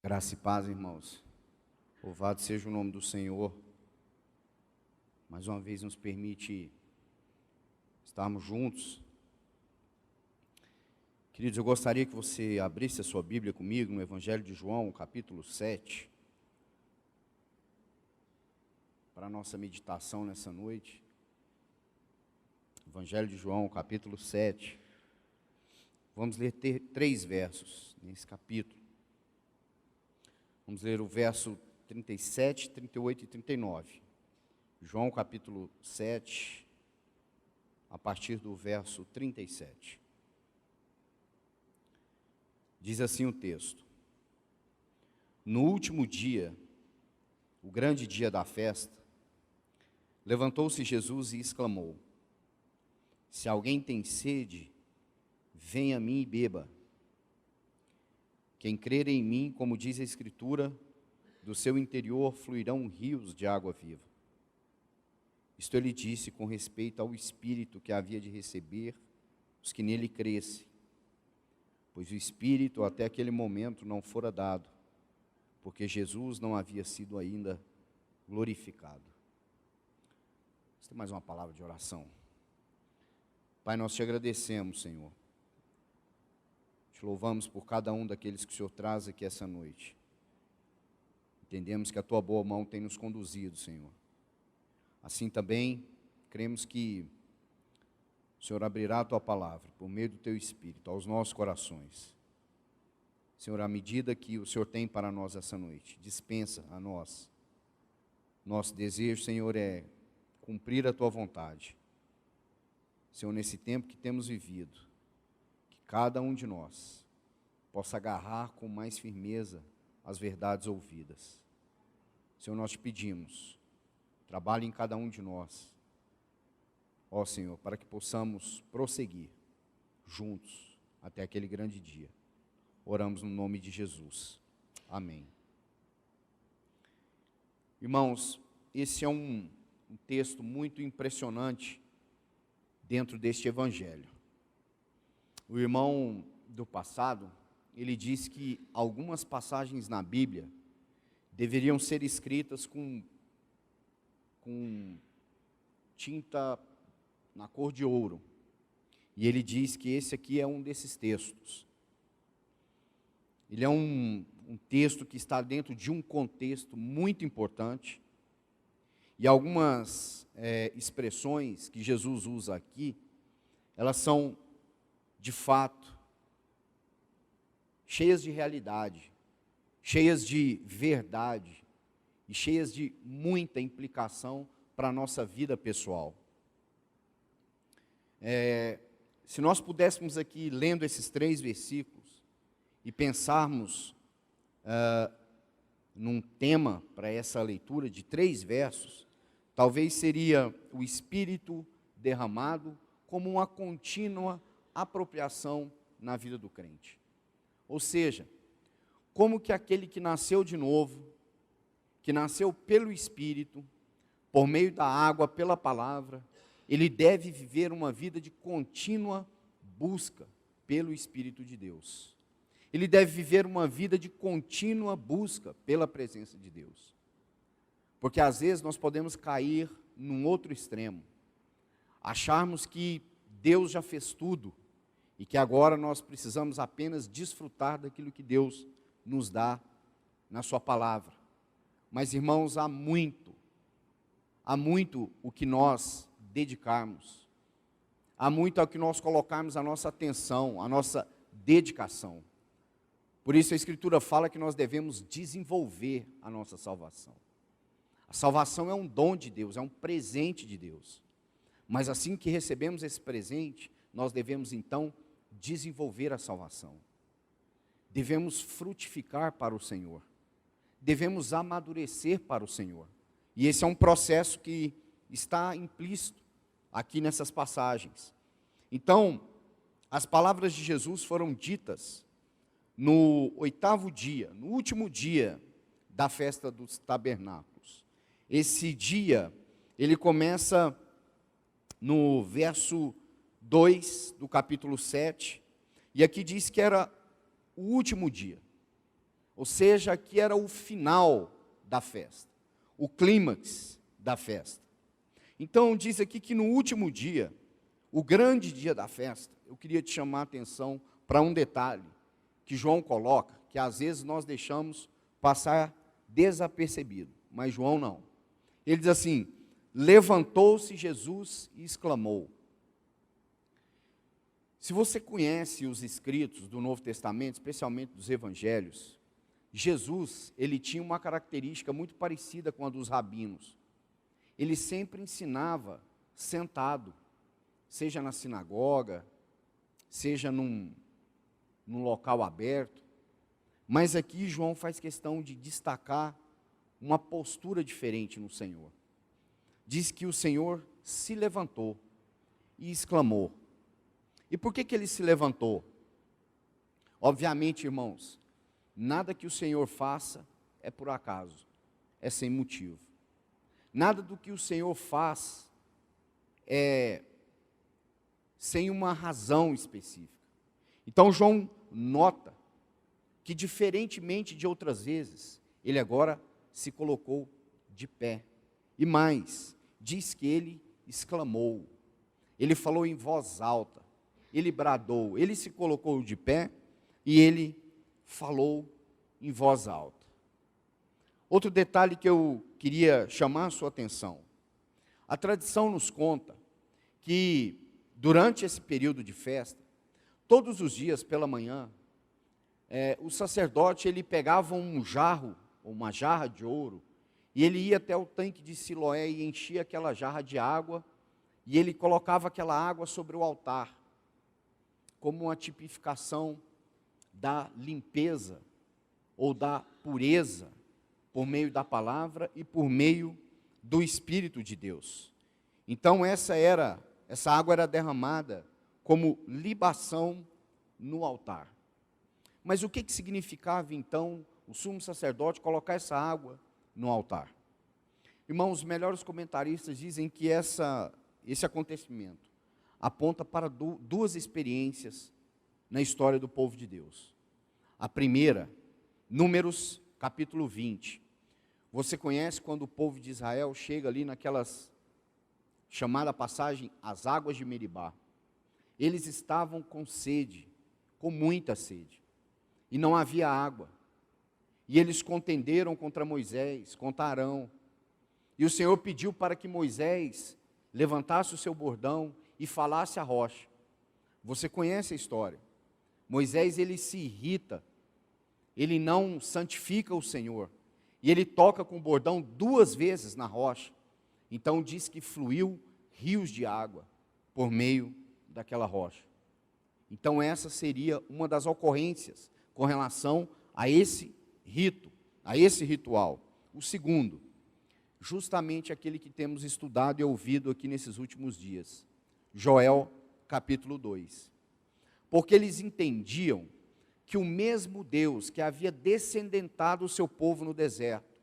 Graça e paz, irmãos. Louvado seja o nome do Senhor. Mais uma vez nos permite estarmos juntos. Queridos, eu gostaria que você abrisse a sua Bíblia comigo no Evangelho de João, capítulo 7, para a nossa meditação nessa noite. Evangelho de João, capítulo 7. Vamos ler três versos nesse capítulo. Vamos ler o verso 37, 38 e 39. João capítulo 7, a partir do verso 37. Diz assim o texto: No último dia, o grande dia da festa, levantou-se Jesus e exclamou: Se alguém tem sede, venha a mim e beba. Quem crer em mim, como diz a Escritura, do seu interior fluirão rios de água viva. Isto ele disse com respeito ao Espírito que havia de receber os que nele crescem, pois o Espírito até aquele momento não fora dado, porque Jesus não havia sido ainda glorificado. Você tem mais uma palavra de oração? Pai, nós te agradecemos, Senhor. Te louvamos por cada um daqueles que o Senhor traz aqui essa noite. Entendemos que a Tua boa mão tem nos conduzido, Senhor. Assim também, cremos que o Senhor abrirá a Tua palavra, por meio do Teu Espírito, aos nossos corações. Senhor, à medida que o Senhor tem para nós essa noite, dispensa a nós. Nosso desejo, Senhor, é cumprir a Tua vontade. Senhor, nesse tempo que temos vivido, cada um de nós possa agarrar com mais firmeza as verdades ouvidas. Senhor, nós te pedimos, trabalhe em cada um de nós, ó Senhor, para que possamos prosseguir juntos até aquele grande dia. Oramos no nome de Jesus. Amém. Irmãos, esse é um texto muito impressionante dentro deste evangelho. O irmão do passado, ele disse que algumas passagens na Bíblia deveriam ser escritas com tinta na cor de ouro. E ele diz que esse aqui é um desses textos. Ele é um texto que está dentro de um contexto muito importante. E algumas expressões que Jesus usa aqui, elas são de fato, cheias de realidade, cheias de verdade e cheias de muita implicação para a nossa vida pessoal. Se nós pudéssemos aqui, lendo esses três versículos, e pensarmos num tema para essa leitura de três versos, talvez seria o Espírito derramado como uma contínua apropriação na vida do crente. Ou seja, como que aquele que nasceu de novo, que nasceu pelo Espírito, por meio da água, pela palavra, ele deve viver uma vida de contínua busca pelo Espírito de Deus. Ele deve viver uma vida de contínua busca pela presença de Deus. Porque às vezes nós podemos cair num outro extremo, acharmos que Deus já fez tudo, e que agora nós precisamos apenas desfrutar daquilo que Deus nos dá na sua palavra. Mas, irmãos, há muito o que nós dedicarmos, há muito ao que nós colocarmos a nossa atenção, a nossa dedicação. Por isso a Escritura fala que nós devemos desenvolver a nossa salvação. A salvação é um dom de Deus, é um presente de Deus. Mas assim que recebemos esse presente, nós devemos então desenvolver a salvação. Devemos frutificar para o Senhor. Devemos amadurecer para o Senhor. E esse é um processo que está implícito aqui nessas passagens. Então, as palavras de Jesus foram ditas no 8º dia, no último dia da festa dos tabernáculos. Esse dia, ele começa no verso 2 do capítulo 7, e aqui diz que era o último dia. Ou ou seja, que era o final da festa, o clímax da festa. Então diz aqui que no último dia, o grande dia da festa, eu queria te chamar a atenção para um detalhe que João coloca, que às vezes nós deixamos passar desapercebido, mas João não. Ele diz assim: levantou-se Jesus e exclamou. Se você conhece os escritos do Novo Testamento, especialmente dos Evangelhos, Jesus, ele tinha uma característica muito parecida com a dos rabinos. Ele sempre ensinava sentado, seja na sinagoga, seja num local aberto. Mas aqui João faz questão de destacar uma postura diferente no Senhor. Diz que o Senhor se levantou e exclamou. E por que ele se levantou? Obviamente, irmãos, nada que o Senhor faça é por acaso, é sem motivo. Nada do que o Senhor faz é sem uma razão específica. Então João nota que, diferentemente de outras vezes, ele agora se colocou de pé. E mais, diz que ele exclamou, ele falou em voz alta, ele bradou, ele se colocou de pé e ele falou em voz alta. Outro detalhe que eu queria chamar a sua atenção. A tradição nos conta que durante esse período de festa, todos os dias pela manhã, o sacerdote ele pegava um jarro, uma jarra de ouro, e ele ia até o tanque de Siloé e enchia aquela jarra de água, e ele colocava aquela água sobre o altar, como uma tipificação da limpeza ou da pureza, por meio da palavra e por meio do Espírito de Deus. Então essa água era derramada como libação no altar. Mas o que significava então o sumo sacerdote colocar essa água no altar? Irmãos, os melhores comentaristas dizem que esse acontecimento aponta para duas experiências na história do povo de Deus. A primeira, Números capítulo 20. Você conhece quando o povo de Israel chega ali naquelas chamada passagem, as águas de Meribá. Eles estavam com sede, com muita sede, e não havia água. E eles contenderam contra Moisés, contra Arão. E o Senhor pediu para que Moisés levantasse o seu bordão e falasse à rocha. Você conhece a história. Moisés, ele se irrita, ele não santifica o Senhor, e ele toca com o bordão 2 vezes na rocha. Então diz que fluiu rios de água por meio daquela rocha. Então essa seria uma das ocorrências com relação a esse rito, a esse ritual. O segundo, justamente aquele que temos estudado e ouvido aqui nesses últimos dias, Joel capítulo 2. Porque eles entendiam que o mesmo Deus que havia descendentado o seu povo no deserto,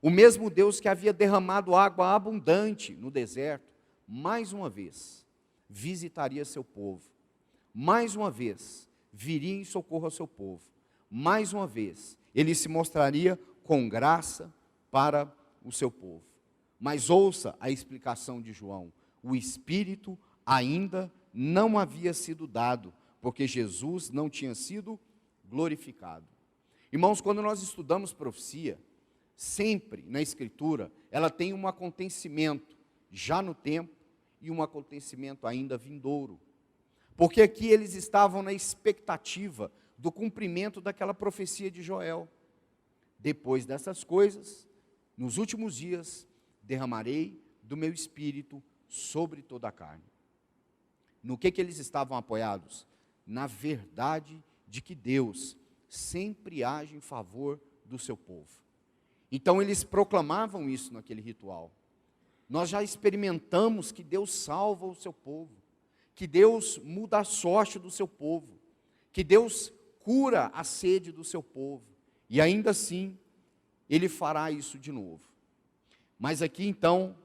o mesmo Deus que havia derramado água abundante no deserto, mais uma vez visitaria seu povo, mais uma vez viria em socorro ao seu povo, mais uma vez ele se mostraria com graça para o seu povo. Mas ouça a explicação de João: o Espírito ainda não havia sido dado, porque Jesus não tinha sido glorificado. Irmãos, quando nós estudamos profecia, sempre na Escritura, ela tem um acontecimento já no tempo e um acontecimento ainda vindouro. Porque aqui eles estavam na expectativa do cumprimento daquela profecia de Joel. Depois dessas coisas, nos últimos dias, derramarei do meu Espírito sobre toda a carne. No que eles estavam apoiados? Na verdade de que Deus sempre age em favor do seu povo. Então eles proclamavam isso naquele ritual. Nós já experimentamos que Deus salva o seu povo, que Deus muda a sorte do seu povo, que Deus cura a sede do seu povo, e ainda assim, Ele fará isso de novo. Mas aqui então,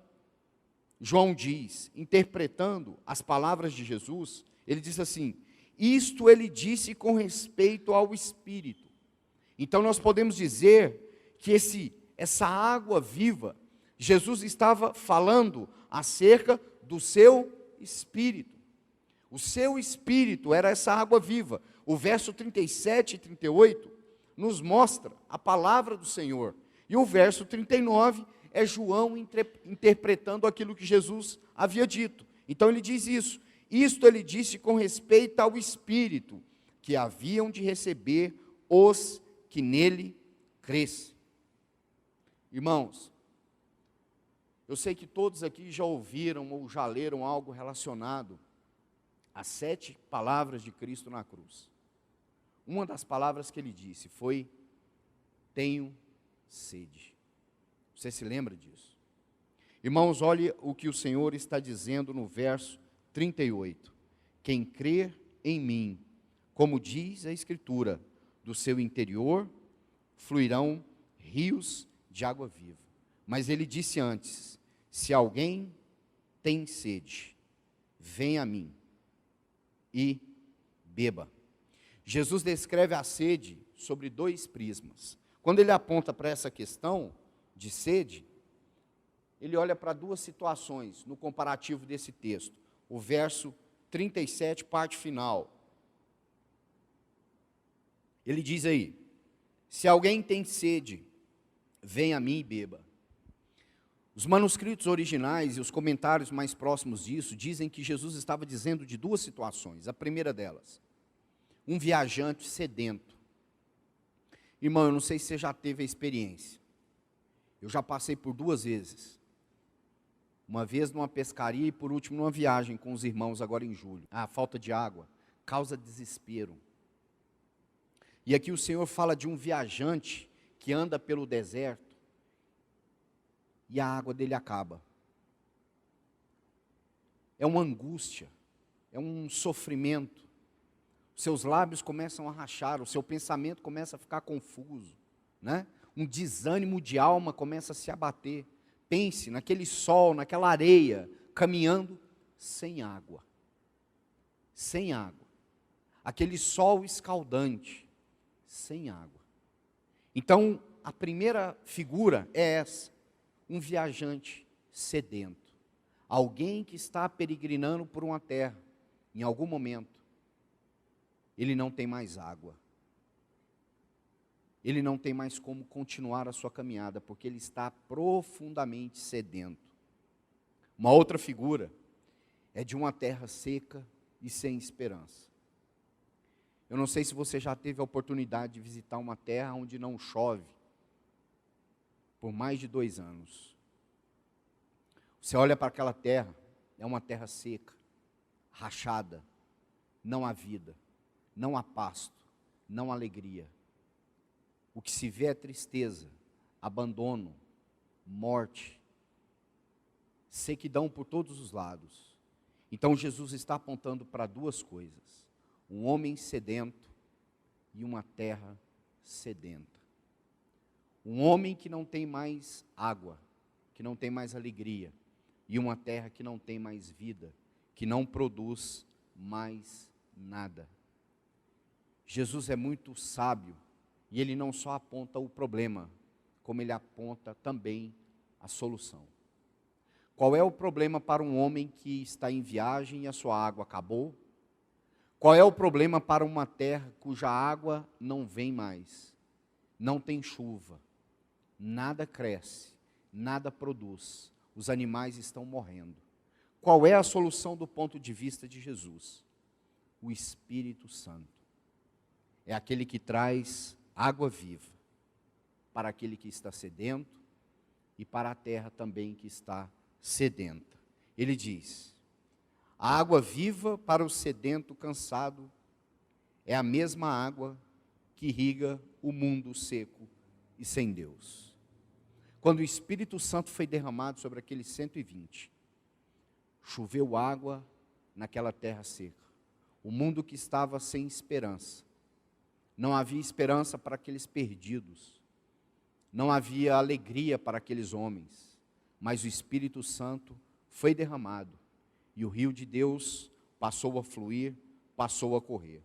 João diz, interpretando as palavras de Jesus, ele diz assim: isto ele disse com respeito ao Espírito. Então nós podemos dizer que essa água viva, Jesus estava falando acerca do seu espírito. O seu espírito era essa água viva. O verso 37 e 38 nos mostra a palavra do Senhor. E o verso 39 é João interpretando aquilo que Jesus havia dito. Então ele diz isso. Isto ele disse com respeito ao Espírito, que haviam de receber os que nele crescem. Irmãos, eu sei que todos aqui já ouviram ou já leram algo relacionado às 7 palavras de Cristo na cruz. Uma das palavras que ele disse foi: tenho sede. Você se lembra disso? Irmãos, olhe o que o Senhor está dizendo no verso 38. Quem crer em mim, como diz a Escritura, do seu interior fluirão rios de água viva. Mas ele disse antes: se alguém tem sede, venha a mim e beba. Jesus descreve a sede sobre 2 prismas. Quando ele aponta para essa questão de sede, ele olha para 2 situações no comparativo desse texto. O verso 37, parte final. Ele diz aí: se alguém tem sede, venha a mim e beba. Os manuscritos originais e os comentários mais próximos disso dizem que Jesus estava dizendo de 2 situações. A primeira delas, um viajante sedento. Irmão, eu não sei se você já teve a experiência. Eu já passei por 2 vezes. Uma vez numa pescaria e por último numa viagem com os irmãos agora em julho. A falta de água causa desespero. E aqui o Senhor fala de um viajante que anda pelo deserto e a água dele acaba. É uma angústia, é um sofrimento. Seus lábios começam a rachar, o seu pensamento começa a ficar confuso, né? Um desânimo de alma começa a se abater. Pense naquele sol, naquela areia, caminhando sem água. Sem água. Aquele sol escaldante, sem água. Então, a primeira figura é essa: um viajante sedento. Alguém que está peregrinando por uma terra, em algum momento, ele não tem mais água. Ele não tem mais como continuar a sua caminhada, porque ele está profundamente sedento. Uma outra figura é de uma terra seca e sem esperança. Eu não sei se você já teve a oportunidade de visitar uma terra onde não chove por mais de 2 anos. Você olha para aquela terra, é uma terra seca, rachada, não há vida, não há pasto, não há alegria. O que se vê é tristeza, abandono, morte, sequidão por todos os lados. Então Jesus está apontando para 2 coisas: um homem sedento e uma terra sedenta. Um homem que não tem mais água, que não tem mais alegria, e uma terra que não tem mais vida, que não produz mais nada. Jesus é muito sábio, e ele não só aponta o problema, como ele aponta também a solução. Qual é o problema para um homem que está em viagem e a sua água acabou? Qual é o problema para uma terra cuja água não vem mais? Não tem chuva, nada cresce, nada produz, os animais estão morrendo. Qual é a solução do ponto de vista de Jesus? O Espírito Santo. É aquele que traz água viva para aquele que está sedento e para a terra também que está sedenta. Ele diz: a água viva para o sedento cansado é a mesma água que irriga o mundo seco e sem Deus. Quando o Espírito Santo foi derramado sobre aqueles 120, choveu água naquela terra seca. O mundo que estava sem esperança. Não havia esperança para aqueles perdidos. Não havia alegria para aqueles homens. Mas o Espírito Santo foi derramado. E o rio de Deus passou a fluir, passou a correr.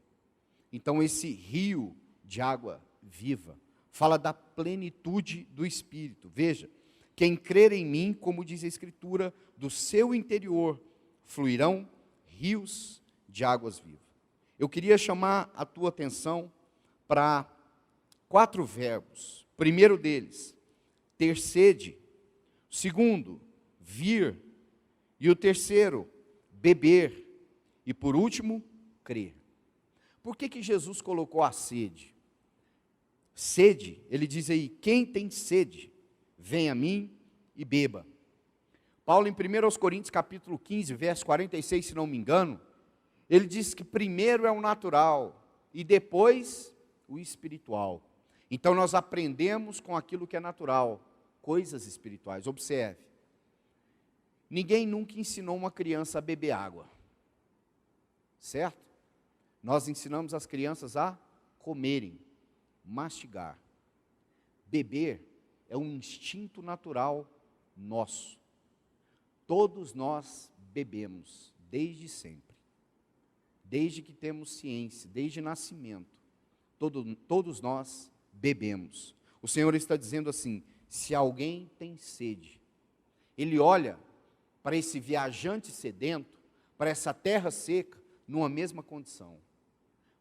Então esse rio de água viva fala da plenitude do Espírito. Veja, quem crer em mim, como diz a Escritura, do seu interior fluirão rios de águas vivas. Eu queria chamar a tua atenção para 4 verbos. O primeiro deles, ter sede. O segundo, vir. E o terceiro, beber. E por último, crer. Por que Jesus colocou a sede? Sede, ele diz aí, quem tem sede, vem a mim e beba. Paulo, em 1 Coríntios, capítulo 15, verso 46, se não me engano, ele diz que primeiro é o natural e depois o espiritual. Então nós aprendemos com aquilo que é natural, coisas espirituais. Observe, ninguém nunca ensinou uma criança a beber água, certo? Nós ensinamos as crianças a comerem, mastigar. Beber é um instinto natural nosso. Todos nós bebemos, desde sempre. Desde que temos ciência, desde nascimento. Todos nós bebemos. O Senhor está dizendo assim, se alguém tem sede, Ele olha para esse viajante sedento, para essa terra seca, numa mesma condição.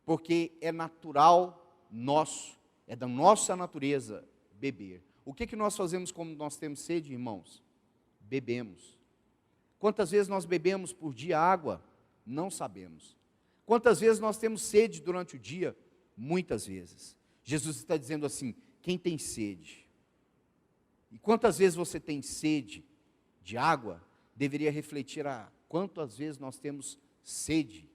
Porque é natural nosso, é da nossa natureza beber. O que nós fazemos quando nós temos sede, irmãos? Bebemos. Quantas vezes nós bebemos por dia água? Não sabemos. Quantas vezes nós temos sede durante o dia? Muitas vezes. Jesus está dizendo assim, quem tem sede? E quantas vezes você tem sede de água? Deveria refletir a quantas vezes nós temos sede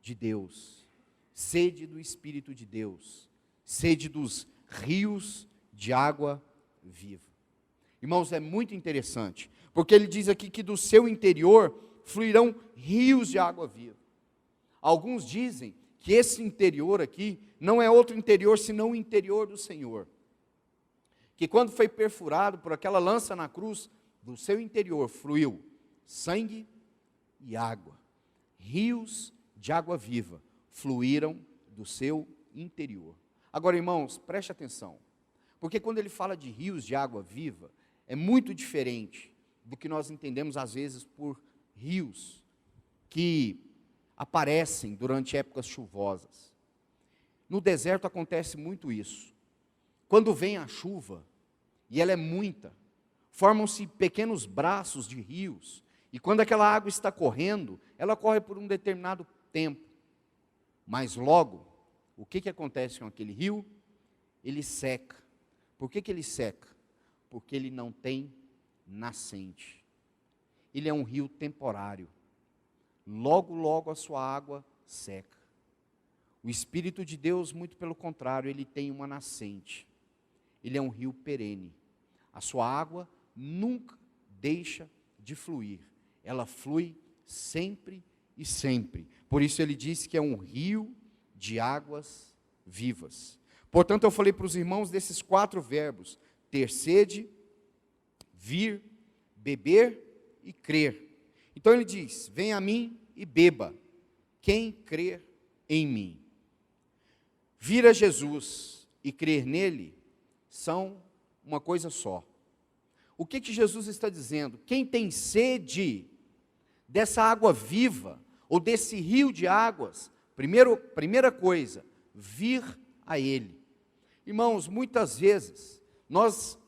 de Deus, sede do Espírito de Deus, sede dos rios de água viva. Irmãos, é muito interessante, porque ele diz aqui que do seu interior fluirão rios de água viva. Alguns dizem que esse interior aqui não é outro interior senão o interior do Senhor. Que quando foi perfurado por aquela lança na cruz, do seu interior fluiu sangue e água. Rios de água viva fluíram do seu interior. Agora, irmãos, preste atenção, porque quando ele fala de rios de água viva, é muito diferente do que nós entendemos às vezes por rios que aparecem durante épocas chuvosas. No deserto acontece muito isso. Quando vem a chuva, e ela é muita, formam-se pequenos braços de rios, e quando aquela água está correndo, ela corre por um determinado tempo. Mas logo, o que acontece com aquele rio? Ele seca. Por que ele seca? Porque ele não tem nascente. Ele é um rio temporário. Logo, logo a sua água seca. O Espírito de Deus, muito pelo contrário, ele tem uma nascente. Ele é um rio perene. A sua água nunca deixa de fluir. Ela flui sempre e sempre. Por isso ele diz que é um rio de águas vivas. Portanto, eu falei para os irmãos desses 4 verbos: ter sede, vir, beber e crer. Então ele diz, vem a mim e beba, quem crer em mim. Vir a Jesus e crer nele são uma coisa só. O que Jesus está dizendo? Quem tem sede dessa água viva, ou desse rio de águas, primeira coisa, vir a Ele. Irmãos, muitas vezes, nós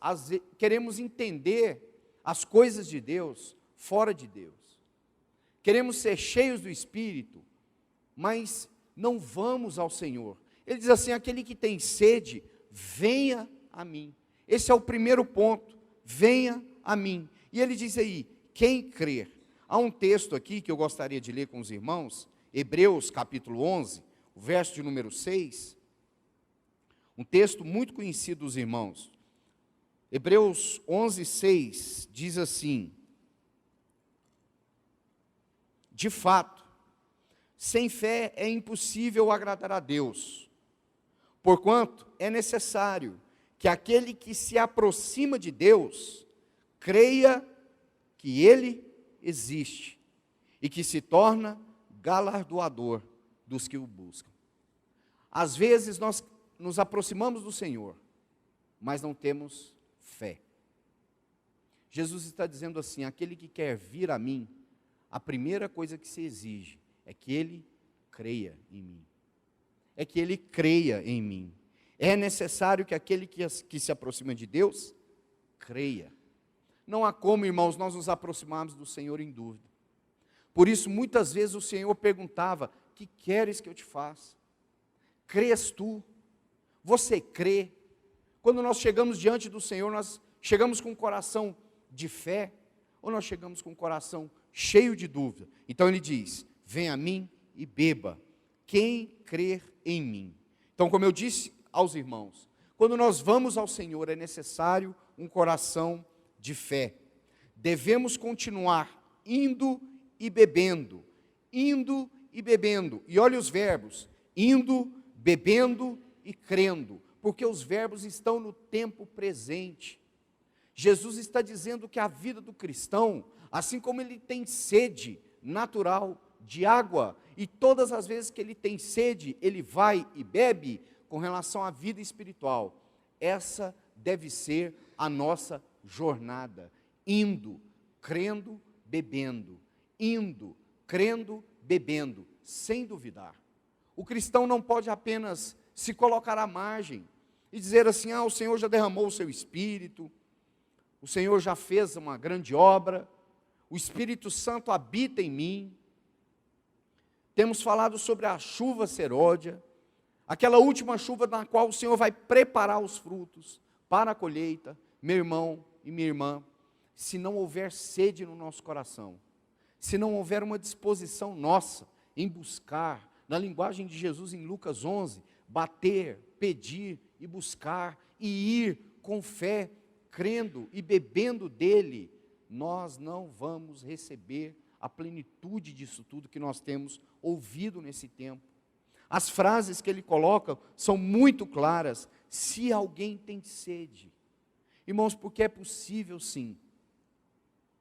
queremos entender as coisas de Deus fora de Deus. Queremos ser cheios do Espírito, mas não vamos ao Senhor. Ele diz assim, aquele que tem sede, venha a mim. Esse é o primeiro ponto, venha a mim. E ele diz aí, quem crer. Há um texto aqui que eu gostaria de ler com os irmãos, Hebreus capítulo 11, o verso de número 6, um texto muito conhecido dos irmãos. Hebreus 11, 6, diz assim, de fato, sem fé é impossível agradar a Deus, porquanto é necessário que aquele que se aproxima de Deus, creia que Ele existe, e que se torna galardoador dos que o buscam. Às vezes nós nos aproximamos do Senhor, mas não temos fé. Jesus está dizendo assim: aquele que quer vir a mim, a primeira coisa que se exige é que ele creia em mim. É que ele creia em mim. É necessário que aquele que se aproxima de Deus, creia. Não há como, irmãos, nós nos aproximarmos do Senhor em dúvida. Por isso, muitas vezes o Senhor perguntava: que queres que eu te faça? Crês tu? Você crê? Quando nós chegamos diante do Senhor, nós chegamos com um coração de fé, ou nós chegamos com um coração cheio de dúvida? Então ele diz: vem a mim e beba, quem crer em mim. Então, como eu disse aos irmãos, quando nós vamos ao Senhor, é necessário um coração de fé. Devemos continuar indo e bebendo, indo e bebendo. E olha os verbos: indo, bebendo e crendo, porque os verbos estão no tempo presente. Jesus está dizendo que a vida do cristão, assim como ele tem sede natural de água, e todas as vezes que ele tem sede, ele vai e bebe, com relação à vida espiritual, essa deve ser a nossa jornada, indo, crendo, bebendo, indo, crendo, bebendo, sem duvidar. O cristão não pode apenas se colocar à margem e dizer assim: o Senhor já derramou o seu Espírito, o Senhor já fez uma grande obra, o Espírito Santo habita em mim. Temos falado sobre a chuva seródia, aquela última chuva na qual o Senhor vai preparar os frutos para a colheita. Meu irmão e minha irmã, se não houver sede no nosso coração, se não houver uma disposição nossa em buscar, na linguagem de Jesus em Lucas 11, bater, pedir e buscar, e ir com fé, crendo e bebendo dele, nós não vamos receber a plenitude disso tudo que nós temos ouvido nesse tempo. As frases que ele coloca são muito claras: se alguém tem sede. Irmãos, porque é possível sim,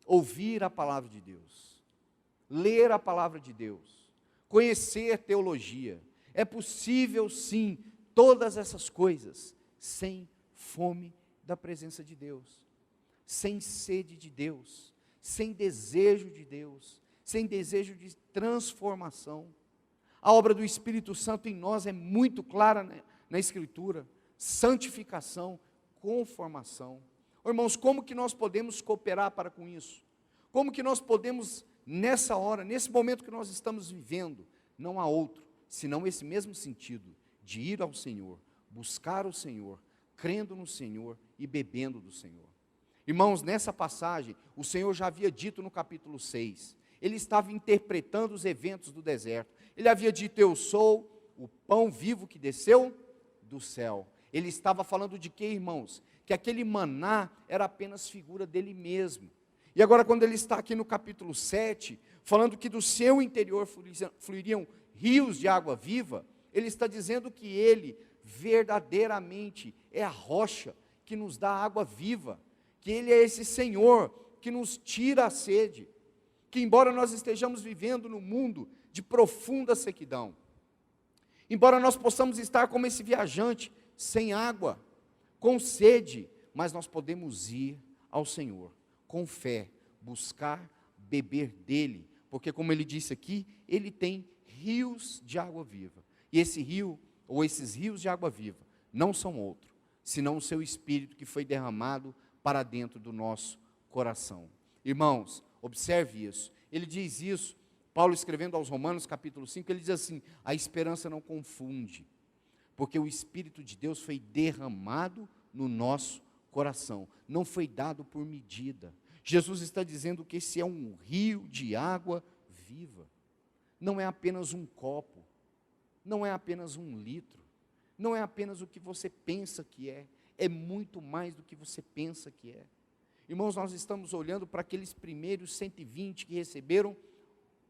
ouvir a palavra de Deus, ler a palavra de Deus, conhecer teologia. É possível sim, todas essas coisas, sem fome da presença de Deus, sem sede de Deus, sem desejo de Deus, sem desejo de transformação. A obra do Espírito Santo em nós é muito clara na Escritura: santificação, conformação. Irmãos, como que nós podemos cooperar para com isso? Como que nós podemos, nessa hora, nesse momento que nós estamos vivendo, não há outro, senão esse mesmo sentido, de ir ao Senhor, buscar o Senhor, crendo no Senhor e bebendo do Senhor. Irmãos, nessa passagem, o Senhor já havia dito no capítulo 6, ele estava interpretando os eventos do deserto. Ele havia dito: eu sou o pão vivo que desceu do céu. Ele estava falando de quê, irmãos? Que aquele maná era apenas figura dele mesmo. E agora, quando ele está aqui no capítulo 7, falando que do seu interior fluiriam rios de água viva, ele está dizendo que ele verdadeiramente é a rocha que nos dá água viva, que ele é esse Senhor que nos tira a sede, que embora nós estejamos vivendo num mundo de profunda sequidão, embora nós possamos estar como esse viajante, sem água, com sede, mas nós podemos ir ao Senhor, com fé, buscar, beber dele, porque como ele disse aqui, ele tem rios de água viva, e esse rio, ou esses rios de água viva, não são outro, senão o seu Espírito que foi derramado para dentro do nosso coração. Irmãos, observe isso, ele diz isso, Paulo escrevendo aos Romanos capítulo 5, ele diz assim: a esperança não confunde, porque o Espírito de Deus foi derramado no nosso coração, não foi dado por medida. Jesus está dizendo que esse é um rio de água viva, não é apenas um copo, não é apenas 1 litro, não é apenas o que você pensa que é muito mais do que você pensa que é. Irmãos, nós estamos olhando para aqueles primeiros 120 que receberam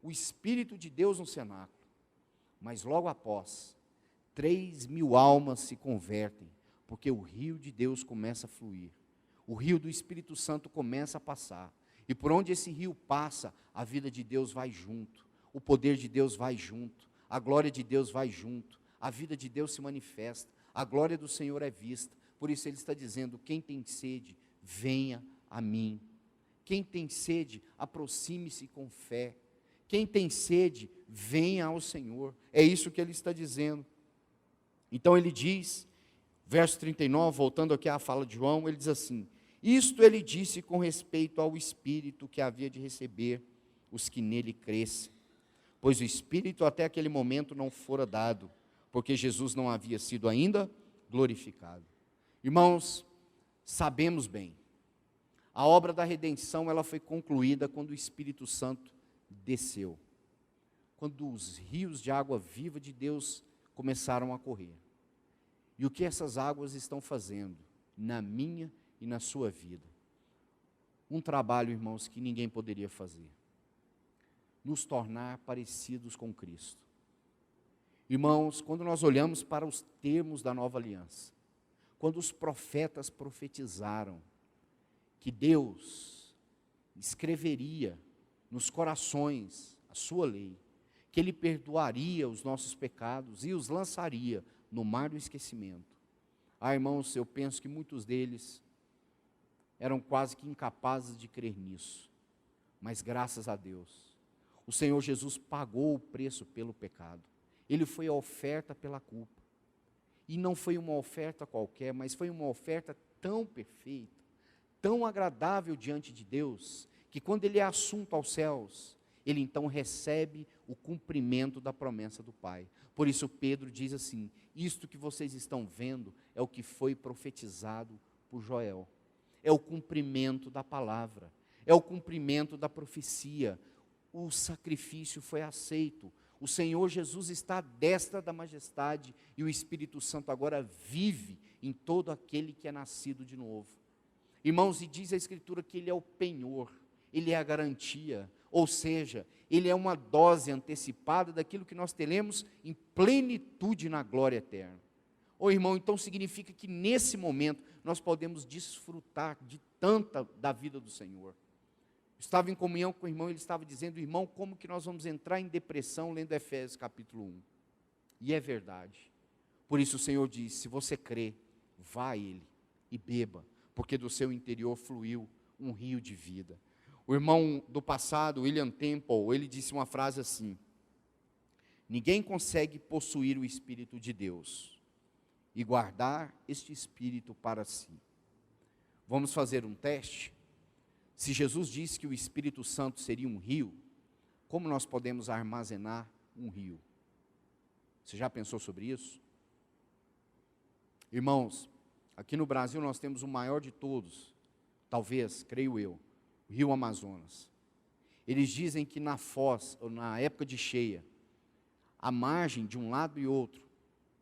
o Espírito de Deus no cenáculo, mas logo após, 3.000 almas se convertem, porque o rio de Deus começa a fluir, o rio do Espírito Santo começa a passar, e por onde esse rio passa, a vida de Deus vai junto, o poder de Deus vai junto, a glória de Deus vai junto, a vida de Deus se manifesta, a glória do Senhor é vista. Por isso ele está dizendo: quem tem sede, venha a mim. Quem tem sede, aproxime-se com fé. Quem tem sede, venha ao Senhor. É isso que ele está dizendo. Então ele diz, verso 39, voltando aqui à fala de João, ele diz assim: isto ele disse com respeito ao Espírito que havia de receber os que nele crescem, pois o Espírito até aquele momento não fora dado, porque Jesus não havia sido ainda glorificado. Irmãos, sabemos bem, a obra da redenção ela foi concluída quando o Espírito Santo desceu, quando os rios de água viva de Deus começaram a correr. E o que essas águas estão fazendo na minha e na sua vida? Um trabalho, irmãos, que ninguém poderia fazer: nos tornar parecidos com Cristo. Irmãos, quando nós olhamos para os termos da nova aliança, quando os profetas profetizaram que Deus escreveria nos corações a sua lei, que Ele perdoaria os nossos pecados e os lançaria no mar do esquecimento. Irmãos, eu penso que muitos deles eram quase que incapazes de crer nisso, mas graças a Deus, o Senhor Jesus pagou o preço pelo pecado. Ele foi a oferta pela culpa. E não foi uma oferta qualquer, mas foi uma oferta tão perfeita, tão agradável diante de Deus, que quando ele é assunto aos céus, ele então recebe o cumprimento da promessa do Pai. Por isso Pedro diz assim: isto que vocês estão vendo é o que foi profetizado por Joel. É o cumprimento da palavra, é o cumprimento da profecia. O sacrifício foi aceito. O Senhor Jesus está à destra da majestade e o Espírito Santo agora vive em todo aquele que é nascido de novo. Irmãos, e diz a Escritura que Ele é o penhor, Ele é a garantia, ou seja, Ele é uma dose antecipada daquilo que nós teremos em plenitude na glória eterna. Ô irmão, então significa que nesse momento nós podemos desfrutar de tanta da vida do Senhor. Estava em comunhão com o irmão, ele estava dizendo: irmão, como que nós vamos entrar em depressão lendo Efésios capítulo 1? E é verdade. Por isso o Senhor diz: se você crê, vá a Ele e beba, porque do seu interior fluiu um rio de vida. O irmão do passado, William Temple, ele disse uma frase assim: ninguém consegue possuir o Espírito de Deus e guardar este Espírito para si. Vamos fazer um teste? Se Jesus disse que o Espírito Santo seria um rio, como nós podemos armazenar um rio? Você já pensou sobre isso? Irmãos, aqui no Brasil nós temos o maior de todos, talvez, creio eu, o Rio Amazonas. Eles dizem que na foz, ou na época de cheia, a margem de um lado e outro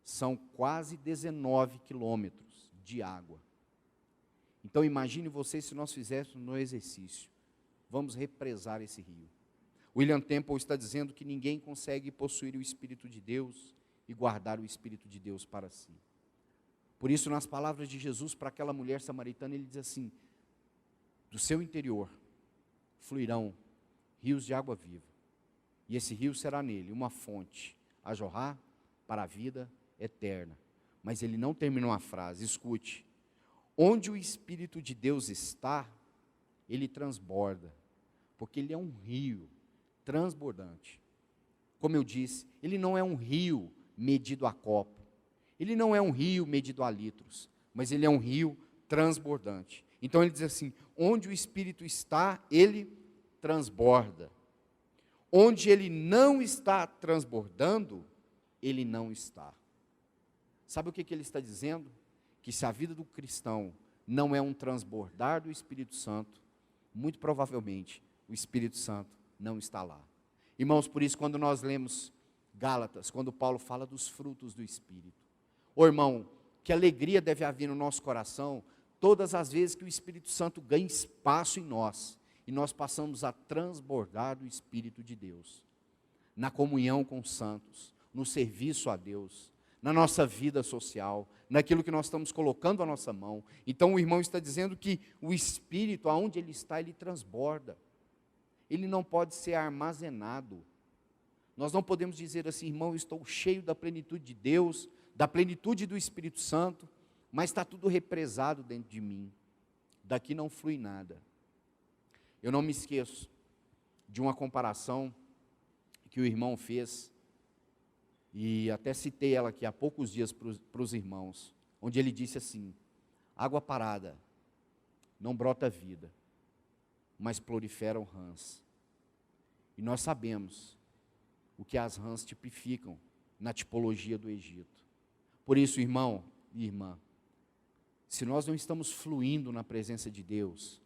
são quase 19 quilômetros de água. Então imagine você se nós fizéssemos no exercício. Vamos represar esse rio. William Temple está dizendo que ninguém consegue possuir o Espírito de Deus e guardar o Espírito de Deus para si. Por isso, nas palavras de Jesus para aquela mulher samaritana, ele diz assim: do seu interior fluirão rios de água viva, e esse rio será nele uma fonte a jorrar para a vida eterna. Mas ele não terminou a frase, escute: onde o Espírito de Deus está, ele transborda, porque ele é um rio transbordante. Como eu disse, ele não é um rio medido a copo, ele não é um rio medido a litros, mas ele é um rio transbordante. Então ele diz assim: onde o Espírito está, ele transborda. Onde ele não está transbordando, ele não está. Sabe o que ele está dizendo? Que se a vida do cristão não é um transbordar do Espírito Santo, muito provavelmente o Espírito Santo não está lá. Irmãos, por isso quando nós lemos Gálatas, quando Paulo fala dos frutos do Espírito, ô irmão, que alegria deve haver no nosso coração todas as vezes que o Espírito Santo ganha espaço em nós e nós passamos a transbordar do Espírito de Deus, na comunhão com os santos, no serviço a Deus, na nossa vida social, naquilo que nós estamos colocando a nossa mão. Então o irmão está dizendo que o Espírito, aonde ele está, ele transborda. Ele não pode ser armazenado. Nós não podemos dizer assim: irmão, eu estou cheio da plenitude de Deus, da plenitude do Espírito Santo, mas está tudo represado dentro de mim, daqui não flui nada. Eu não me esqueço de uma comparação que o irmão fez, e até citei ela aqui há poucos dias para os irmãos, onde ele disse assim: água parada não brota vida, mas proliferam rãs. E nós sabemos o que as rãs tipificam na tipologia do Egito. Por isso, irmão e irmã, se nós não estamos fluindo na presença de Deus,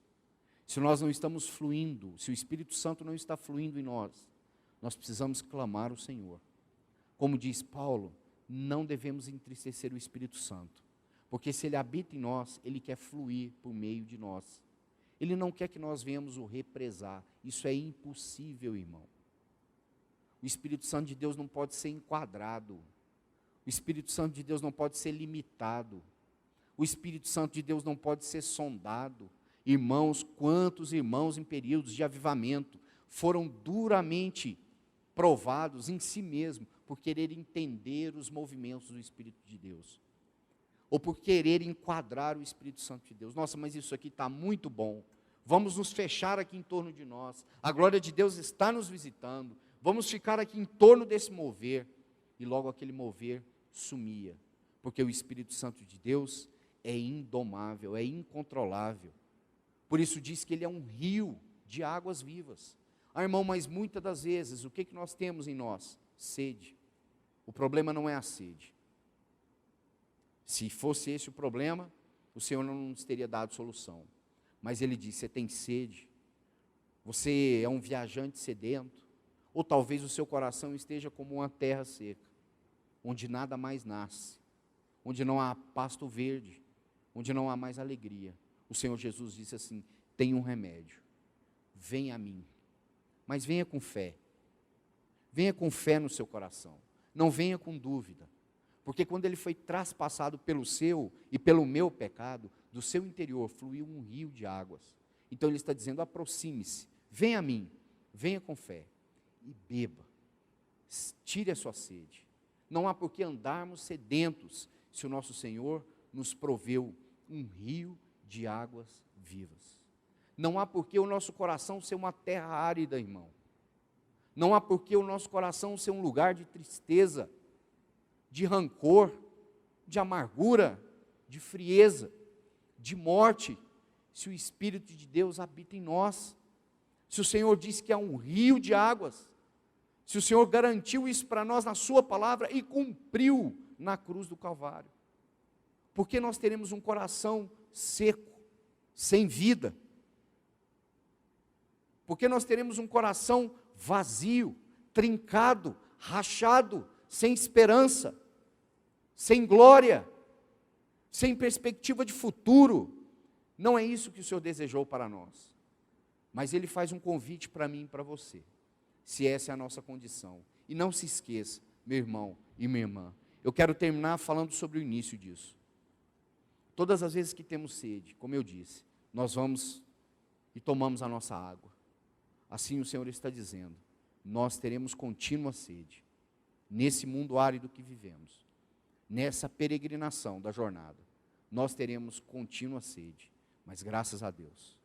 se nós não estamos fluindo, se o Espírito Santo não está fluindo em nós, nós precisamos clamar o Senhor. Como diz Paulo, não devemos entristecer o Espírito Santo, porque se Ele habita em nós, Ele quer fluir por meio de nós. Ele não quer que nós venhamos o represar. Isso é impossível, irmão. O Espírito Santo de Deus não pode ser enquadrado. O Espírito Santo de Deus não pode ser limitado. O Espírito Santo de Deus não pode ser sondado. Irmãos, quantos irmãos em períodos de avivamento foram duramente provados em si mesmo por querer entender os movimentos do Espírito de Deus, ou por querer enquadrar o Espírito Santo de Deus. Nossa, mas isso aqui está muito bom, vamos nos fechar aqui em torno de nós, a glória de Deus está nos visitando, vamos ficar aqui em torno desse mover, e logo aquele mover sumia, porque o Espírito Santo de Deus é indomável, é incontrolável. Por isso diz que ele é um rio de águas vivas. Ah, irmão, mas muitas das vezes, o que nós temos em nós? Sede. O problema não é a sede. Se fosse esse o problema, o Senhor não nos teria dado solução. Mas Ele diz, você tem sede, você é um viajante sedento, ou talvez o seu coração esteja como uma terra seca, onde nada mais nasce, onde não há pasto verde, onde não há mais alegria. O Senhor Jesus disse assim, tem um remédio, venha a mim, mas venha com fé no seu coração, não venha com dúvida, porque quando ele foi traspassado pelo seu e pelo meu pecado, do seu interior fluiu um rio de águas. Então ele está dizendo, aproxime-se, venha a mim, venha com fé, e beba, tire a sua sede. Não há por que andarmos sedentos, se o nosso Senhor nos proveu um rio de águas vivas. Não há por que o nosso coração ser uma terra árida, irmão. Não há por que o nosso coração ser um lugar de tristeza, de rancor, de amargura, de frieza, de morte, se o Espírito de Deus habita em nós. Se o Senhor disse que há um rio de águas, se o Senhor garantiu isso para nós na sua palavra e cumpriu na cruz do Calvário, por que nós teremos um coração seco, sem vida? Porque nós teremos um coração vazio, trincado, rachado, sem esperança, sem glória, sem perspectiva de futuro. Não é isso que o Senhor desejou para nós. Mas Ele faz um convite para mim e para você, se essa é a nossa condição. E não se esqueça, meu irmão e minha irmã, eu quero terminar falando sobre o início disso. Todas as vezes que temos sede, como eu disse, nós vamos e tomamos a nossa água. Assim o Senhor está dizendo, nós teremos contínua sede, nesse mundo árido que vivemos, nessa peregrinação da jornada, nós teremos contínua sede, mas graças a Deus,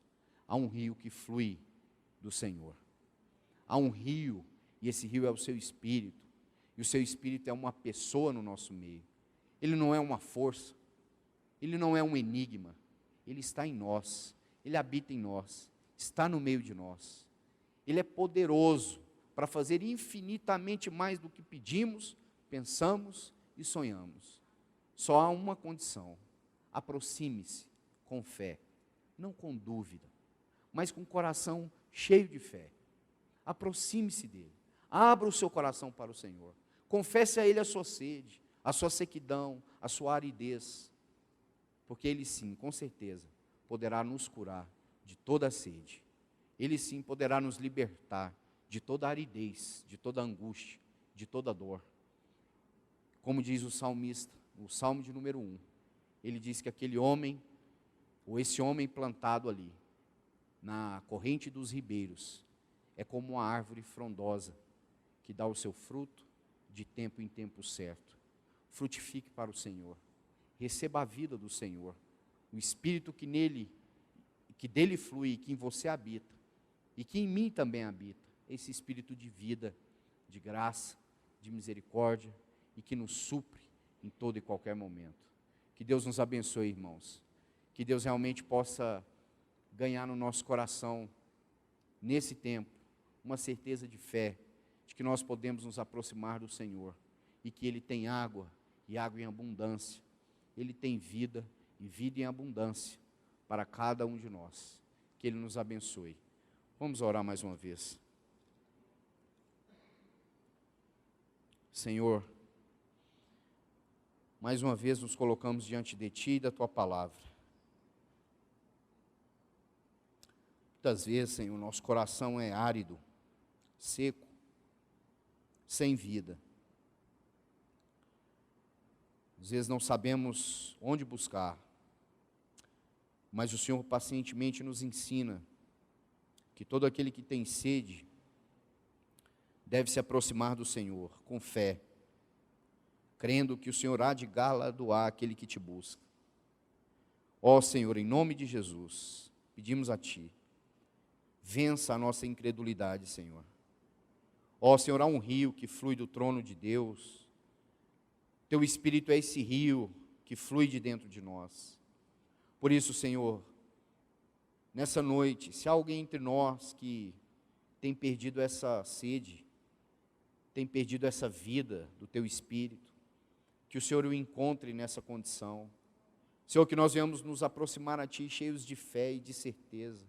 há um rio que flui do Senhor, há um rio, e esse rio é o seu Espírito, e o seu Espírito é uma pessoa no nosso meio, ele não é uma força, ele não é um enigma, ele está em nós, ele habita em nós, está no meio de nós, ele é poderoso para fazer infinitamente mais do que pedimos, pensamos e sonhamos. Só há uma condição, aproxime-se com fé, não com dúvida, mas com o coração cheio de fé. Aproxime-se dele, abra o seu coração para o Senhor, confesse a Ele a sua sede, a sua sequidão, a sua aridez, porque Ele sim, com certeza, poderá nos curar de toda a sede. Ele sim poderá nos libertar de toda a aridez, de toda a angústia, de toda a dor. Como diz o salmista, o Salmo de número 1, ele diz que aquele homem, ou esse homem plantado ali, na corrente dos ribeiros, é como uma árvore frondosa, que dá o seu fruto de tempo em tempo certo. Frutifique para o Senhor, receba a vida do Senhor, o Espírito que dele flui, que em você habita, e que em mim também habita, esse Espírito de vida, de graça, de misericórdia, e que nos supre em todo e qualquer momento. Que Deus nos abençoe, irmãos, que Deus realmente possa ganhar no nosso coração, nesse tempo, uma certeza de fé, de que nós podemos nos aproximar do Senhor, e que Ele tem água, e água em abundância, Ele tem vida, e vida em abundância, para cada um de nós. Que Ele nos abençoe. Vamos orar mais uma vez. Senhor, mais uma vez nos colocamos diante de Ti e da Tua palavra. Muitas vezes, Senhor, nosso coração é árido, seco, sem vida. Às vezes não sabemos onde buscar, mas o Senhor pacientemente nos ensina que todo aquele que tem sede deve se aproximar do Senhor com fé, crendo que o Senhor há de galardoar aquele que te busca. Ó Senhor, em nome de Jesus, pedimos a Ti, vença a nossa incredulidade, Senhor. Ó Senhor, há um rio que flui do trono de Deus, Teu Espírito é esse rio que flui de dentro de nós. Por isso, Senhor, nessa noite, se há alguém entre nós que tem perdido essa sede, tem perdido essa vida do Teu Espírito, que o Senhor o encontre nessa condição. Senhor, que nós venhamos nos aproximar a Ti cheios de fé e de certeza.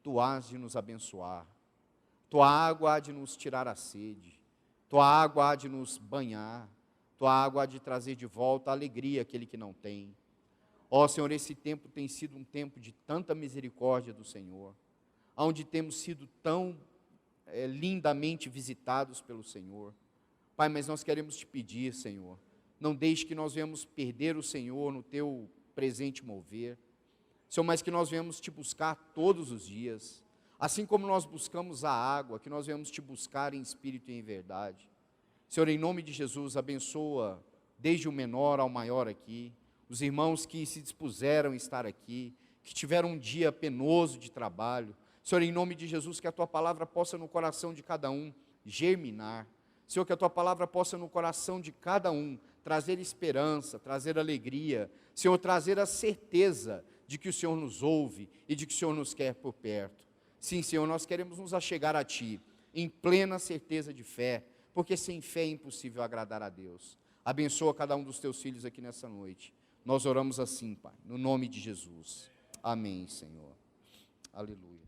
Tu hás de nos abençoar, Tua água há de nos tirar a sede, Tua água há de nos banhar, Tua água há de trazer de volta a alegria àquele que não tem. Ó Senhor, esse tempo tem sido um tempo de tanta misericórdia do Senhor, onde temos sido tão lindamente visitados pelo Senhor. Pai, mas nós queremos Te pedir, Senhor, não deixe que nós venhamos perder o Senhor no Teu presente mover. Senhor, mas que nós venhamos Te buscar todos os dias, assim como nós buscamos a água, que nós venhamos Te buscar em espírito e em verdade. Senhor, em nome de Jesus, abençoa desde o menor ao maior aqui, os irmãos que se dispuseram a estar aqui, que tiveram um dia penoso de trabalho. Senhor, em nome de Jesus, que a Tua palavra possa no coração de cada um germinar. Senhor, que a Tua palavra possa no coração de cada um trazer esperança, trazer alegria. Senhor, trazer a certeza de que o Senhor nos ouve e de que o Senhor nos quer por perto. Sim, Senhor, nós queremos nos achegar a Ti, em plena certeza de fé, porque sem fé é impossível agradar a Deus. Abençoa cada um dos Teus filhos aqui nessa noite. Nós oramos assim, Pai, no nome de Jesus. Amém, Senhor. Aleluia.